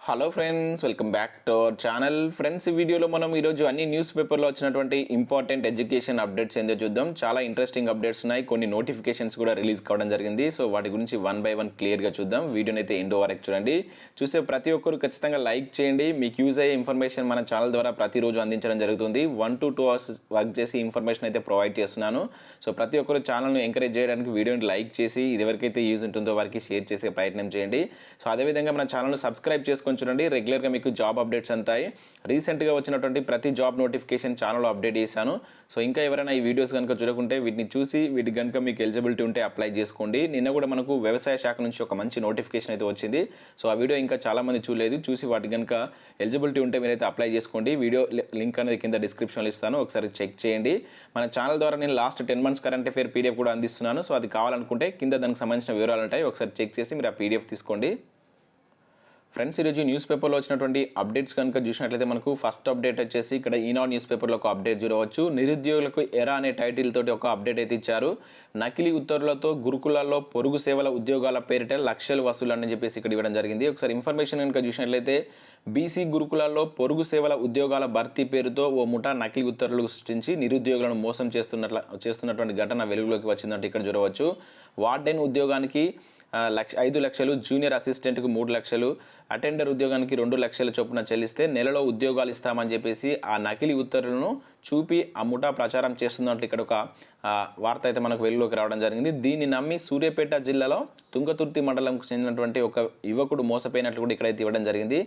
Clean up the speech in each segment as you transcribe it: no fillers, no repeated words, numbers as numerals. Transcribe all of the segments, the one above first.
Hello friends, welcome back to our channel. Friends, ఈ వీడియోలో మనం ఈరోజు అన్ని న్యూస్ పేపర్లో వచ్చినటువంటి ఇంపార్టెంట్ ఎడ్యుకేషన్ అప్డేట్స్ ఏందో చూద్దాం. చాలా ఇంట్రెస్టింగ్ అప్డేట్స్ ఉన్నాయి, కొన్ని నోటిఫికేషన్స్ కూడా రిలీజ్ కావడం జరిగింది. సో వాటి గురించి వన్ బై వన్ క్లియర్గా చూద్దాం. వీడియోని అయితే ఎండ్ వరకు చూడండి. చూసే ప్రతి ఒక్కరు ఖచ్చితంగా లైక్ చేయండి. మీకు యూజ్ అయ్యే ఇన్ఫర్మేషన్ మన ఛానల్ ద్వారా ప్రతిరోజు అందించడం జరుగుతుంది. 1 to 2 hours వర్క్ చేసి ఇన్ఫర్మేషన్ అయితే ప్రొవైడ్ చేస్తున్నాను. సో ప్రతి ఒక్కరు ఛానల్ను ఎంకరేజ్ చేయడానికి వీడియోని లైక్ చేసి ఇది ఎవరికైతే యూజ్ ఉంటుందో వారికి షేర్ చేసే ప్రయత్నం చేయండి. సో అదేవిధంగా మన ఛానల్ను సబ్స్క్రైబ్ చేసుకొని చూడండి. రెగ్యులర్గా మీకు జాబ్ అప్డేట్స్ అంతాయి. రీసెంట్గా వచ్చినటువంటి ప్రతి జాబ్ నోటిఫికేషన్ ఛానల్లో అప్డేట్ చేశాను. సో ఇంకా ఎవరైనా ఈ వీడియోస్ కనుక చూడకుంటే వీటిని చూసి వీటి కనుక మీకు ఎలిజిబిలిటీ ఉంటే అప్లై చేసుకోండి. నిన్న కూడా మనకు వ్యవసాయ శాఖ నుంచి ఒక మంచి నోటిఫికేషన్ అయితే వచ్చింది. సో ఆ వీడియో ఇంకా చాలామంది చూడలేదు. చూసి వాటి కనుక ఎలిజిబిలిటీ ఉంటే మీరైతే అప్లై చేసుకోండి. వీడియో లింక్ అనేది కింద డిస్క్రిప్షన్లో ఇస్తాను, ఒకసారి చెక్ చేయండి. మన ఛానల్ ద్వారా నేను last 10 months current affair PDF కూడా అందిస్తున్నాను. సో అది కావాలనుకుంటే కింద దానికి సంబంధించిన వివరాలు ఉంటాయి, ఒకసారి చెక్ చేసి మీరు ఆ పీడిఎఫ్ తీసుకోండి. ఫ్రెండ్స్, ఈరోజు న్యూస్ పేపర్లో వచ్చినటువంటి అప్డేట్స్ కనుక చూసినట్లయితే మనకు ఫస్ట్ అప్డేట్ వచ్చేసి ఇక్కడ ఈనాడు న్యూస్ పేపర్లో ఒక అప్డేట్ చూడవచ్చు. నిరుద్యోగులకు ఎరా అనే టైటిల్ తోటి ఒక అప్డేట్ అయితే ఇచ్చారు. నకిలీ ఉత్తర్వులతో గురుకులాల్లో పొరుగు సేవల ఉద్యోగాల పేరిట లక్షలు వసూలు అని చెప్పేసి ఇక్కడ ఇవ్వడం జరిగింది. ఒకసారి ఇన్ఫర్మేషన్ కనుక చూసినట్లయితే బీసీ గురుకులాల్లో పొరుగు సేవల ఉద్యోగాల భర్తీ పేరుతో ఓ ముఠా నకిలీ ఉత్తర్వులు సృష్టించి నిరుద్యోగులను మోసం చేస్తున్నటువంటి ఘటన వెలుగులోకి వచ్చిందంటే ఇక్కడ చూడవచ్చు. వార్డెన్ ఉద్యోగానికి 5 లక్షలు, జూనియర్ అసిస్టెంట్కు 3 లక్షలు, అటెండర్ ఉద్యోగానికి 2 లక్షల చొప్పున చెల్లిస్తే నెలలో ఉద్యోగాలు ఇస్తామని చెప్పేసి ఆ నకిలీ ఉత్తర్వులను చూపి ఆ ముఠా ప్రచారం చేస్తున్నట్లు ఇక్కడ ఒక వార్త అయితే మనకు వెలుగులోకి రావడం జరిగింది. దీన్ని నమ్మి సూర్యాపేట జిల్లాలో తుంగతుర్తి మండలంకు చెందినటువంటి ఒక యువకుడు మోసపోయినట్లు కూడా ఇక్కడైతే ఇవ్వడం జరిగింది.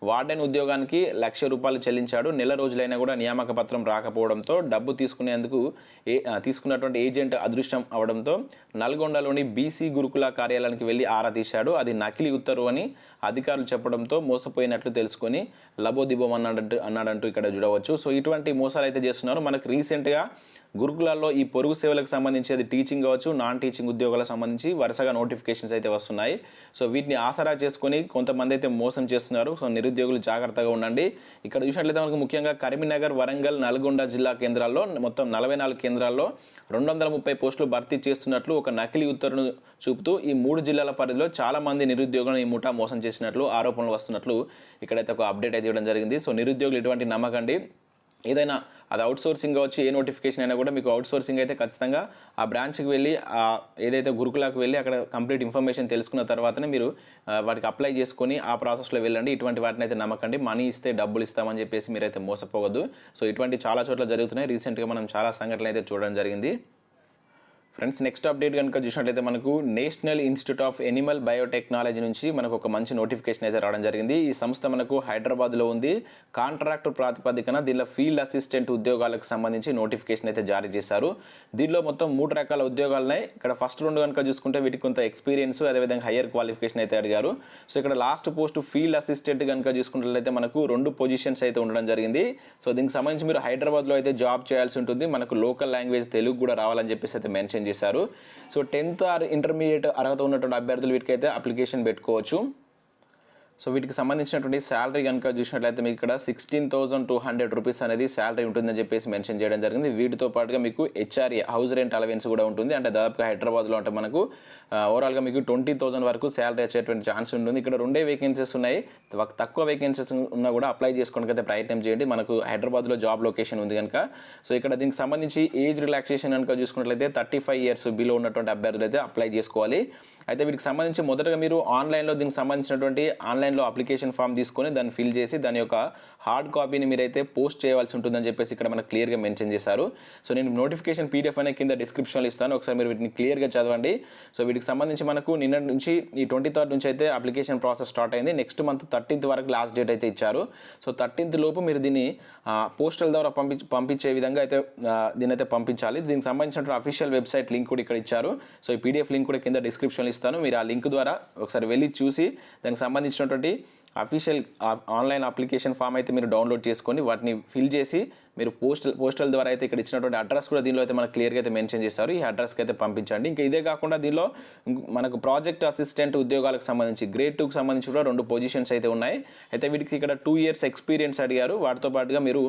వార్డెన్ ఉద్యోగానికి ₹1,00,000 చెల్లించాడు. నెల రోజులైనా కూడా నియామక పత్రం రాకపోవడంతో డబ్బు తీసుకున్నటువంటి ఏజెంట్ అదృష్టం అవడంతో నల్గొండలోని బీసీ గురుకుల కార్యాలయానికి వెళ్ళి ఆరా తీశాడు. అది నకిలీ ఉత్తర్వు అని అధికారులు చెప్పడంతో మోసపోయినట్లు తెలుసుకొని లబోదిబోం అన్నాడంటూ ఇక్కడ చూడవచ్చు. సో ఇటువంటి మోసాలు అయితే చేస్తున్నారు. మనకు రీసెంట్గా గురుకులాల్లో ఈ పొరుగు సేవలకు సంబంధించి అది టీచింగ్ కావచ్చు, నాన్ టీచింగ్ ఉద్యోగాలకు సంబంధించి వరుసగా నోటిఫికేషన్స్ అయితే వస్తున్నాయి. సో వీటిని ఆసరా చేసుకొని కొంతమంది అయితే మోసం చేస్తున్నారు. సో నిరుద్యోగులు జాగ్రత్తగా ఉండండి. ఇక్కడ చూసినట్లయితే మనకు ముఖ్యంగా కరీంనగర్, వరంగల్, నల్గొండ జిల్లా కేంద్రాల్లో మొత్తం 44 కేంద్రాల్లో 230 పోస్టులు భర్తీ చేస్తున్నట్లు ఒక నకిలీ ఉత్తర్వును చూపుతూ ఈ 3 జిల్లాల పరిధిలో చాలా మంది నిరుద్యోగులను ఈ ముఠా మోసం చేసినట్లు ఆరోపణలు వస్తున్నట్లు ఇక్కడైతే ఒక అప్డేట్ అయితే ఇవ్వడం జరిగింది. సో నిరుద్యోగులు ఎటువంటి నమ్మకండి. ఏదైనా అది అవుట్సోర్సింగ్ కావచ్చు, ఏ నోటిఫికేషన్ అయినా కూడా మీకు అవుట్సోర్సింగ్ అయితే ఖచ్చితంగా ఆ బ్రాంచ్కి వెళ్ళి ఏదైతే గురుకులకు వెళ్ళి అక్కడ కంప్లీట్ ఇన్ఫర్మేషన్ తెలుసుకున్న తర్వాతనే మీరు వాటికి అప్లై చేసుకొని ఆ ప్రాసెస్లో వెళ్ళండి. ఇటువంటి వాటిని అయితే నమ్మకండి. మనీ ఇస్తే డబ్బులు ఇస్తామని చెప్పేసి మీరైతే మోసపోవద్దు. సో ఇటువంటి చాలా చోట్ల జరుగుతున్నాయి. రీసెంట్గా మనం చాలా సంఘటనలు అయితే చూడడం జరిగింది. ఫ్రెండ్స్, నెక్స్ట్ అప్డేట్ కనుక చూసినట్లయితే మనకు national institute of Animal biotechnology నుంచి మనకు ఒక మంచి నోటిఫికేషన్ అయితే రావడం జరిగింది. ఈ సంస్థ మనకు హైదరాబాద్లో ఉంది. కాంట్రాక్ట్ ప్రాతిపదికన దీనిలో ఫీల్డ్ అసిస్టెంట్ ఉద్యోగాలకు సంబంధించి నోటిఫికేషన్ అయితే జారీ చేశారు. దీనిలో మొత్తం 3 రకాల ఉద్యోగాలున్నాయి. ఇక్కడ ఫస్ట్ 2 కనుక చూసుకుంటే వీటికి కొంత ఎక్స్పీరియన్స్, అదేవిధంగా హయ్యర్ క్వాలిఫికేషన్ అయితే అడిగారు. సో ఇక్కడ లాస్ట్ పోస్ట్ ఫీల్డ్ అసిస్టెంట్ కనుక చూసుకున్నట్లయితే మనకు 2 పొజిషన్స్ అయితే ఉండడం జరిగింది. సో దీనికి సంబంధించి మీరు హైదరాబాద్లో అయితే జాబ్ చేయాల్సి ఉంటుంది. మనకు లోకల్ లాంగ్వేజ్ తెలుగు కూడా రావాలని చెప్పేసి అయితే మెన్షన్ చేశారు. సో 10th ఆర్ ఇంటర్మీడియట్ అర్హత ఉన్నటువంటి అభ్యర్థులు వీటికైతే అప్లికేషన్ పెట్టుకోవచ్చు. సో వీటికి సంబంధించినటువంటి శాలరీ కనుక చూసినట్లయితే మీకు ఇక్కడ 16,200 రూపీస్ అనేది శాలరీ ఉంటుందని చెప్పేసి మెన్షన్ చేయడం జరిగింది. వీటితో పాటుగా మీకు HRA హౌస్ రెంట్ అలవెన్స్ కూడా ఉంటుంది. అంటే దాదాపుగా హైదరాబాద్లో అంటే మనకు ఓవరాల్గా మీకు 20,000 వరకు శాలరీ వచ్చేటువంటి ఛాన్స్ ఉంటుంది. ఇక్కడ 2 వేకెన్సీస్ ఉన్నాయి. తక్కువ వేకెన్సీస్ ఉన్నా కూడా అప్లై చేసుకోవడానికి అయితే ప్రయత్నం చేయండి. మనకు హైదరాబాద్లో జాబ్ లొకేషన్ ఉంది కనుక. సో ఇక్కడ దీనికి సంబంధించి ఏజ్ రిలాక్సేషన్ కనుక చూసుకున్నట్లయితే 35 years బిలో ఉన్నటువంటి అభ్యర్థులు అయితే అప్లై చేసుకోవాలి. అయితే వీటికి సంబంధించి మొదటగా మీరు ఆన్లైన్లో దీనికి సంబంధించినటువంటి ఆన్లైన్లో అప్లికేషన్ ఫామ్ తీసుకొని దాన్ని ఫిల్ చేసి దాని యొక్క హార్డ్ కాపీని మీరైతే పోస్ట్ చేయవలసి ఉంటుందని చెప్పేసి ఇక్కడ మనకు క్లియర్గా మెన్షన్ చేశారు. సో నేను నోటిఫికేషన్ పీడిఎఫ్ అనే కింద డిస్క్రిప్షన్లో ఇస్తాను, ఒకసారి మీరు వీటిని క్లియర్గా చదవండి. సో వీటికి సంబంధించి మనకు నిన్న నుంచి ఈ 23rd నుంచి అయితే అప్లికేషన్ ప్రాసెస్ స్టార్ట్ అయింది. నెక్స్ట్ మంత్ 13th వరకు లాస్ట్ డేట్ అయితే ఇచ్చారు. సో 13th లోపు మీరు దీన్ని పోస్టల్ ద్వారా పంపించే విధంగా అయితే దీన్ని అయితే పంపించాలి. దీనికి సంబంధించిన అఫీషియల్ వెబ్సైట్ లింక్ కూడా ఇక్కడ ఇచ్చారు. సో ఈ పీడిఎఫ్ లింక్ కూడా కింద డిస్క్రిప్షన్లో ఇస్తాను. మీరు ఆ లింక్ ద్వారా ఒకసారి వెళ్ళి చూసి దానికి సంబంధించినటువంటి అఫీషియల్ ఆన్లైన్ అప్లికేషన్ ఫామ్ అయితే మీరు డౌన్లోడ్ చేసుకొని వాటిని ఫిల్ చేసి మీరు పోస్టల్ ద్వారా అయితే ఇక్కడ ఇచ్చినటువంటి అడ్రస్ కూడా దీనిలో అయితే మనకు క్లియర్గా అయితే మెన్షన్ చేస్తారు. ఈ అడ్రస్కి అయితే పంపించండి. ఇంకా ఇదే కాకుండా దీనిలో మనకు ప్రాజెక్ట్ అసిస్టెంట్ ఉద్యోగాలకు సంబంధించి గ్రేడ్ 2కి సంబంధించి కూడా 2 పొజిషన్స్ అయితే ఉన్నాయి. అయితే వీటికి ఇక్కడ 2 years ఎక్స్పీరియన్స్ అడిగారు. వాటితో పాటుగా మీరు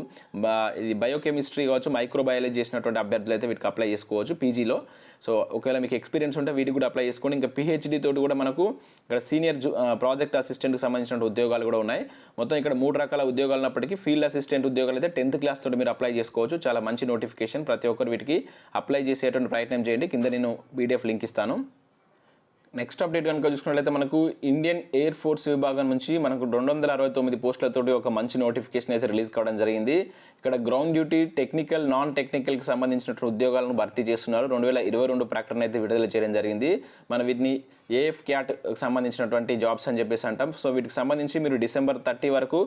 ఇది బయోకెమిస్ట్రీ కావచ్చు, మైక్రోబయాలజీ చేసినటువంటి అభ్యర్థులు అయితే వీటికి అప్లై చేసుకోవచ్చు పీజీలో. సో ఒకవేళ మీకు ఎక్స్పీరియన్స్ ఉంటే వీటికి కూడా అప్లై చేసుకోండి. ఇంకా పిహెచ్డి తోటి కూడా మనకు ఇక్కడ సీనియర్ ప్రాజెక్ట్ అసిస్టెంట్కి సంబంధించిన ఉద్యోగాలు కూడా ఉన్నాయి. మొత్తం ఇక్కడ 3 రకాల ఉద్యోగాలు ఉన్నప్పటికీ ఫీల్డ్ అసిస్టెంట్ ఉద్యోగాలు అయితే 10th క్లాస్ తోటి మీరు అప్లై చేసుకోవచ్చు. చాలా మంచి నోటిఫికేషన్. ప్రతి ఒక్కరు వీటికి అప్లై చేసేటువంటి ప్రయత్నం చేయండి. కింద నేను పీడిఎఫ్ లింక్ ఇస్తాను. నెక్స్ట్ అప్డేట్ కనుక చూసుకున్నట్లయితే మనకు ఇండియన్ ఎయిర్ ఫోర్స్ విభాగం నుంచి మనకు 269 పోస్టులతోటి ఒక మంచి నోటిఫికేషన్ అయితే రిలీజ్ కావడం జరిగింది. ఇక్కడ గ్రౌండ్ డ్యూటీ, టెక్నికల్, నాన్ టెక్నికల్కి సంబంధించినటువంటి ఉద్యోగాలను భర్తీ చేస్తున్నారు. 2022 ప్రకటన అయితే విడుదల చేయడం జరిగింది. మనం వీటిని ఏఎఫ్ క్యాట్ సంబంధించినటువంటి జాబ్స్ అని చెప్పేసి అంటాం. సో వీటికి సంబంధించి మీరు December 30 వరకు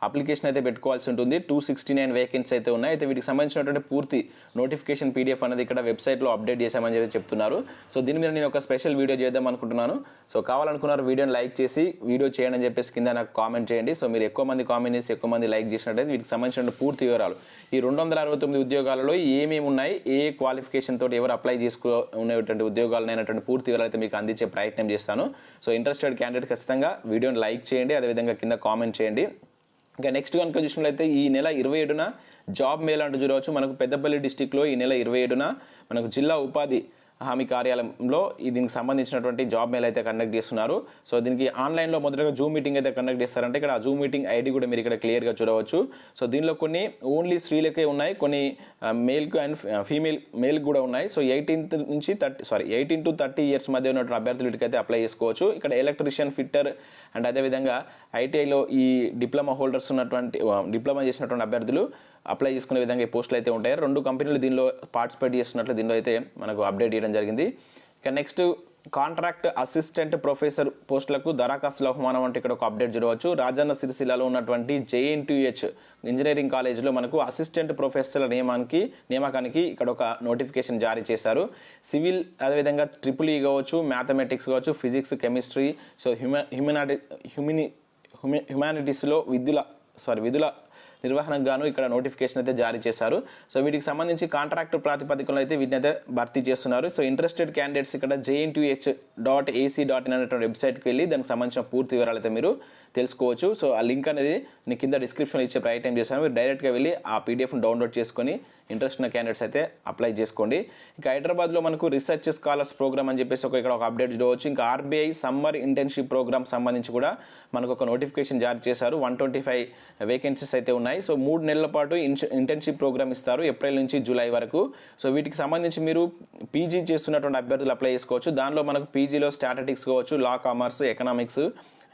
అప్లికేషన్ అయితే పెట్టుకోవాల్సి ఉంటుంది. 269 వేకెన్సీ అయితే ఉన్నాయి. అయితే వీటికి సంబంధించినటువంటి పూర్తి నోటిఫికేషన్ పీడిఎఫ్ అనేది ఇక్కడ వెబ్సైట్లో అప్డేట్ చేశామని చెప్పి చెప్తున్నారు. సో దీని మీద నేను ఒక స్పెషల్ వీడియో చేద్దాం అనుకుంటున్నాను. సో కావాలనుకున్నారు వీడియోని లైక్ చేసి వీడియో చేయండి అని చెప్పేసి కింద నాకు కామెంట్ చేయండి. సో మీరు ఎక్కువ మంది కామెంట్ చేసి ఎక్కువ మంది లైక్ చేసినట్టయితే వీటికి సంబంధించిన పూర్తి వివరాలు, ఈ 269 ఉద్యోగాలలో ఏమేమి ఉన్నాయి, ఏ క్వాలిఫికేషన్ తోటి ఎవరు అప్లై చేసుకునేటువంటి ఉద్యోగాలు అయినటువంటి పూర్తి వివరాలు అయితే మీకు అందించే ప్రయత్నం చేస్తాను. సో ఇంట్రెస్టెడ్ క్యాండిడేట్ ఖచ్చితంగా వీడియోని లైక్ చేయండి, అదేవిధంగా కింద కామెంట్ చేయండి. ఇంకా నెక్స్ట్ కనుక చూసినట్లయితే ఈ నెల 27న జాబ్ మేళా అంటూ చూడవచ్చు. మనకు పెద్దపల్లి డిస్టిక్లో ఈ నెల 27న మనకు జిల్లా ఉపాధి హామీ కార్యాలయంలో దీనికి సంబంధించినటువంటి జాబ్ మేళా అయితే కండక్ట్ చేస్తున్నారు. సో దీనికి ఆన్లైన్లో మొదటగా జూమ్ మీటింగ్ అయితే కండక్ట్ చేస్తారంటే ఇక్కడ ఆ జూమ్ మీటింగ్ ఐడి కూడా మీరు ఇక్కడ క్లియర్గా చూడవచ్చు. సో దీనిలో కొన్ని ఓన్లీ స్త్రీలకే ఉన్నాయి, కొన్ని మేల్కు అండ్ మేల్కి కూడా ఉన్నాయి. సో 18 to 30 years మధ్య ఉన్నటువంటి అభ్యర్థులు వీటికైతే అప్లై చేసుకోవచ్చు. ఇక్కడ ఎలక్ట్రీషియన్, ఫిట్టర్ అండ్ అదేవిధంగా ఐటీఐలో ఈ డిప్లొమా హోల్డర్స్ ఉన్నటువంటి డిప్లొమా చేసినటువంటి అభ్యర్థులు అప్లై చేసుకునే విధంగా ఈ పోస్టులు అయితే ఉంటాయి. 2 కంపెనీలు దీనిలో పార్టిసిపేట్ చేస్తున్నట్లు దీనిలో అయితే మనకు అప్డేట్ చేయడం జరిగింది. ఇక నెక్స్ట్ కాంట్రాక్ట్ అసిస్టెంట్ ప్రొఫెసర్ పోస్టులకు దరఖాస్తుల ఆహ్వానం అంటే ఇక్కడ ఒక అప్డేట్ చూడవచ్చు. రాజన్న సిరిసిల్లలో ఉన్నటువంటి JNTH ఇంజనీరింగ్ కాలేజీలో మనకు అసిస్టెంట్ ప్రొఫెసర్ల నియామకానికి ఇక్కడ ఒక నోటిఫికేషన్ జారీ చేశారు. సివిల్, అదేవిధంగా EEE కావచ్చు, మ్యాథమెటిక్స్ కావచ్చు, ఫిజిక్స్, కెమిస్ట్రీ, సో హ్యుమానిటీస్లో విధుల నిర్వహణకు గాను ఇక్కడ నోటిఫికేషన్ అయితే జారీ చేశారు. సో వీటికి సంబంధించి కాంట్రాక్ట్ ప్రాతిపదికలో అయితే వీటిని అయితే భర్తీ చేస్తున్నారు. సో ఇంట్రెస్టెడ్ క్యాండిడేట్స్ ఇక్కడ jnth.ac.in అనేటువంటి వెబ్సైట్కి వెళ్ళి దానికి సంబంధించిన పూర్తి వివరాలు అయితే మీరు తెలుసుకోవచ్చు. సో ఆ లింక్ అనేది నేను కింద డిస్క్రిప్షన్లో ఇచ్చే ప్రయత్నం చేశాను. మీరు డైరెక్ట్గా వెళ్ళి ఆ పీడిఎఫ్ని డౌన్లోడ్ చేసుకొని ఇంట్రెస్ట్ ఉన్న క్యాండిడేట్స్ అయితే అప్లై చేసుకోండి. ఇంకా హైదరాబాద్లో మనకు రీసెర్చ్ స్కాలర్స్ ప్రోగ్రామ్ అని చెప్పేసి ఇక్కడ ఒక అప్డేట్ చూడవచ్చు. ఇంకా RBI సమ్మర్ ఇంటర్న్షిప్ ప్రోగ్రామ్ సంబంధించి కూడా మనకు ఒక నోటిఫికేషన్ జారీ చేశారు. 125 వేకెన్సీస్ అయితే ఉన్నాయి. సో 3 నెలల పాటు ఇంటర్న్షిప్ ప్రోగ్రామ్ ఇస్తారు, ఏప్రిల్ నుంచి జూలై వరకు. సో వీటికి సంబంధించి మీరు పీజీ చేస్తున్నటువంటి అభ్యర్థులు అప్లై చేసుకోవచ్చు. దానిలో మనకు పీజీలో స్టాటిస్టిక్స్ కావచ్చు, లా, కామర్స్, ఎకనామిక్స్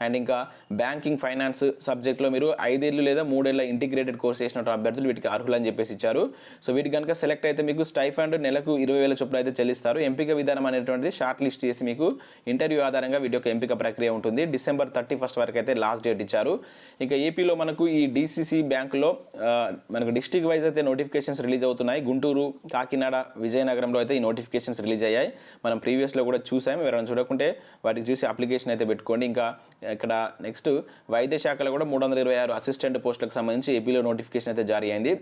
అండ్ ఇంకా బ్యాంకింగ్, ఫైనాన్స్ సబ్జెక్ట్లో మీరు 5 ఏళ్ళు లేదా 3 ఏళ్ళ ఇంటిగ్రేటెడ్ కోర్స్ చేసినటువంటి అభ్యర్థులు వీటికి అర్హులు అని చెప్పేసి ఇచ్చారు. సో వీటికి కనుక సెలెక్ట్ అయితే మీకు స్టైఫండ్ నెలకు 20,000 చొప్పున అయితే చెల్లిస్తారు. ఎంపిక విధానం అనేటువంటిది షార్ట్ లిస్ట్ చేసి మీకు ఇంటర్వ్యూ ఆధారంగా వీటి యొక్క ఎంపిక ప్రక్రియ ఉంటుంది. December 31 వరకు అయితే లాస్ట్ డేట్ ఇచ్చారు. ఇంకా ఏపీలో మనకు ఈ DCC బ్యాంకులో మనకు డిస్ట్రిక్ట్ వైజ్ అయితే నోటిఫికేషన్స్ రిలీజ్ అవుతున్నాయి. గుంటూరు, కాకినాడ, విజయనగరంలో అయితే ఈ నోటిఫికేషన్స్ రిలీజ్ అయ్యాయి. మనం ప్రీవియస్లో కూడా చూసాం. ఎవరైనా చూడకుంటే వాటికి చూసి అప్లికేషన్ అయితే పెట్టుకోండి. ఇంకా ఇక్కడ నెక్స్ట్ వైద్య శాఖలో కూడా 326 అసిస్టెంట్ పోస్టులకు సంబంధించి ఏపీలో నోటిఫికేషన్ అయితే జారీ అయింది.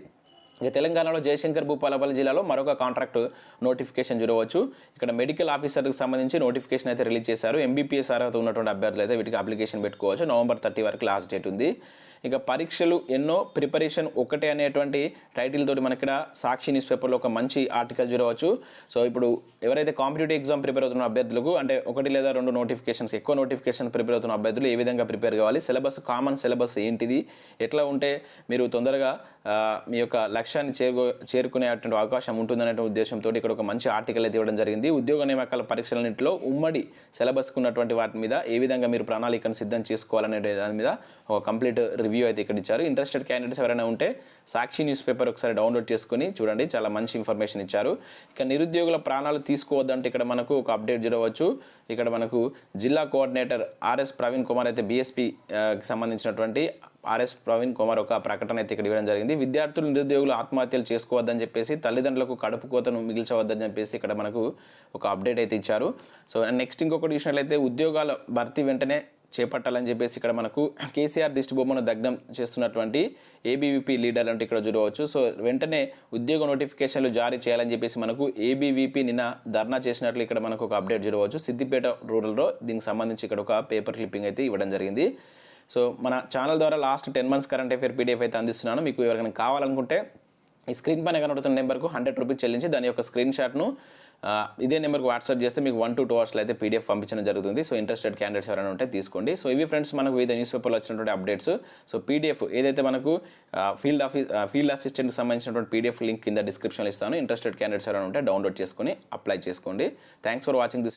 ఇక తెలంగాణలో జయశంకర్ భూపాలపల్లి జిల్లాలో మరొక కాంట్రాక్ట్ నోటిఫికేషన్ చూడవచ్చు. ఇక్కడ మెడికల్ ఆఫీసర్కి సంబంధించి నోటిఫికేషన్ అయితే రిలీజ్ చేశారు. MBBS అర్హత ఉన్నటువంటి అభ్యర్థులు అయితే వీటికి అప్లికేషన్ పెట్టుకోవచ్చు. November 30 వరకు లాస్ట్ డేట్ ఉంది. ఇక పరీక్షలు ఎన్నో, ప్రిపరేషన్ ఒకటే అనేటువంటి టైటిల్ తోటి మనకి ఇక్కడ సాక్షి న్యూస్ పేపర్లో ఒక మంచి ఆర్టికల్ చూడవచ్చు. సో ఇప్పుడు ఎవరైతే కాంపిటేటివ్ ఎగ్జామ్ ప్రిపేర్ అవుతున్న అభ్యర్థులకు అంటే 1 లేదా 2 నోటిఫికేషన్స్, ఎక్కువ నోటిఫికేషన్ ప్రిపేర్ అవుతున్న అభ్యర్థులు ఏ విధంగా ప్రిపేర్ కావాలి, సిలబస్, కామన్ సిలబస్ ఏంటిది, ఎట్లా ఉంటే మీరు తొందరగా మీ యొక్క లక్ష్యాన్ని చేరుకునేటువంటి అవకాశం ఉంటుందనే ఉద్దేశంతో ఇక్కడ ఒక మంచి ఆర్టికల్ అయితే ఇవ్వడం జరిగింది. ఉద్యోగ నియామకాల పరీక్షలన్నింటిలో ఉమ్మడి సిలబస్కు ఉన్నటువంటి వాటి మీద ఏ విధంగా మీరు ప్రణాళికను సిద్ధం చేసుకోవాలనే దాని మీద ఒక కంప్లీట్ రివ్యూ అయితే ఇక్కడ ఇచ్చారు. ఇంట్రెస్టెడ్ క్యాండిడేట్స్ ఎవరైనా ఉంటే సాక్షి న్యూస్ పేపర్ ఒకసారి డౌన్లోడ్ చేసుకుని చూడండి, చాలా మంచి ఇన్ఫర్మేషన్ ఇచ్చారు. ఇక నిరుద్యోగుల ప్రాణాలు తీసుకోవద్దంటే ఇక్కడ మనకు ఒక అప్డేట్ చూడవచ్చు. ఇక్కడ మనకు జిల్లా కోఆర్డినేటర్ RS ప్రవీణ్ కుమార్ అయితే BSPకి సంబంధించినటువంటి RS ప్రవీణ్ కుమార్ ఒక ప్రకటన అయితే ఇక్కడ ఇవ్వడం జరిగింది. విద్యార్థులు, నిరుద్యోగులు ఆత్మహత్యలు చేసుకోవద్దని చెప్పేసి, తల్లిదండ్రులకు కడుపు కోతను మిగిల్చవద్దని చెప్పేసి ఇక్కడ మనకు ఒక అప్డేట్ అయితే ఇచ్చారు. సో నెక్స్ట్ ఇంకొకటి చూసినట్లయితే ఉద్యోగాల భర్తీ వెంటనే చేపట్టాలని చెప్పేసి ఇక్కడ మనకు కేసీఆర్ దిష్టిబొమ్మను దగ్ధం చేస్తున్నటువంటి ఏబీవీపీ లీడర్ అంటే ఇక్కడ చూడవచ్చు. సో వెంటనే ఉద్యోగ నోటిఫికేషన్లు జారీ చేయాలని చెప్పేసి మనకు ఏబీవీపీ నిన్న ధర్నా చేసినట్లు ఇక్కడ మనకు ఒక అప్డేట్ చూడవచ్చు. సిద్దిపేట రూరల్లో దీనికి సంబంధించి ఇక్కడ ఒక పేపర్ క్లిప్పింగ్ అయితే ఇవ్వడం జరిగింది. సో మన ఛానల్ ద్వారా last 10 months current affair PDF అయితే అందిస్తున్నాను. మీకు ఎవరికైనా కావాలనుకుంటే ఈ స్క్రీన్ పైన కనబడుతున్న నెంబర్కు 100 రూపీస్ చెల్లించి దాని యొక్క స్క్రీన్ షాట్ను ఇదే నెంబర్కి వాట్సాప్ చేస్తే మీకు 1 to 2 hours అయితే పీడిఎఫ్ పంపించడం జరుగుతుంది. సో ఇంట్రెస్టెడ్ క్యాండిడేట్స్ ఎవరైనా ఉంటే తీసుకోండి. సో ఇవి ఫ్రెండ్స్ మనకు వివిధ న్యూస్ పేపర్లో వచ్చినటువంటి అప్డేట్స్. సో పీడిఎఫ్ ఏదైతే మనకు ఫీల్డ్ అసిస్టెంట్కి సంబంధించినటువంటి పీడిఎఫ్ లింక్ కింద డిస్క్రిప్షన్లో ఇస్తాను. ఇంట్రెస్టెడ్ క్యాండిడేట్స్ ఎవరైనా ఉంటే డౌన్లోడ్ చేసుకొని అప్లై చేసుకోండి. Thanks for watching this.